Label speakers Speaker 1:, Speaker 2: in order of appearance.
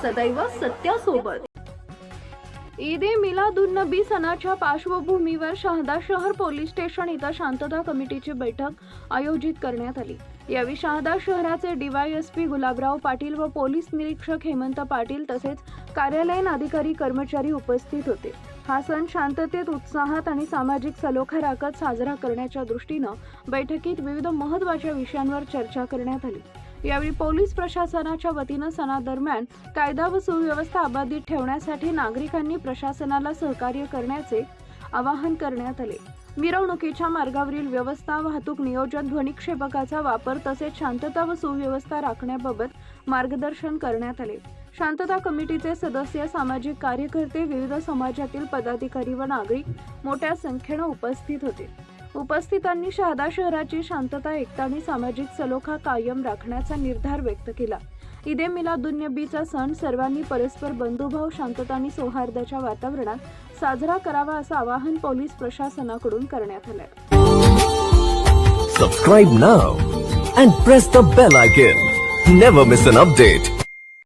Speaker 1: सदैव सत्यासोबत। ईद ए मिलादुन्नबी सणाच्या पार्श्वभूमीवर शहादा शहर पोलीस स्टेशन इथं शांतता कमिटीची बैठक आयोजित करण्यात आली। यावेळी शहादा शहराचे डीवायएसपी गुलाबराव पाटील व पोलीस निरीक्षक हेमंत पाटील तसेच कार्यालयीन अधिकारी कर्मचारी उपस्थित होते। हा सण शांततेत, उत्साहात आणि सामाजिक सलोखा राखत साजरा करण्याच्या दृष्टीनं बैठकीत विविध महत्त्वाच्या विषयांवर चर्चा करण्यात आली। यावेळी पोलीस प्रशासनाच्या वतीनं सणादरम्यान कायदा व सुव्यवस्था अबाधित ठेवण्यासाठी नागरिकांनी प्रशासनाला सहकार्य करण्याचे आवाहन करण्यात आले। मिरवणुकीच्या मार्गावरील व्यवस्था, वाहतूक नियोजन, ध्वनिक्षेपकाचा वापर तसेच शांतता व सुव्यवस्था राखण्याबाबत मार्गदर्शन करण्यात आले। शांतता कमिटीचे सदस्य, सामाजिक कार्यकर्ते, विविध समाजातील पदाधिकारी व नागरिक मोठ्या संख्येने उपस्थित होते। उपस्थितांनी शहादा शहराची शांतता, एकता आणि सामाजिक सलोखा कायम राखण्याचा निर्धार व्यक्त केला। ईद ए मिलादुन्नबीचा सण सर्वांनी परस्पर बंधुभाव, शांतता आणि सौहार्दाच्या वातावरणात साजरा करावा असं आवाहन पोलीस प्रशासनाकडून करण्यात आलं।
Speaker 2: Subscribe now and press the bell icon. Never miss an update.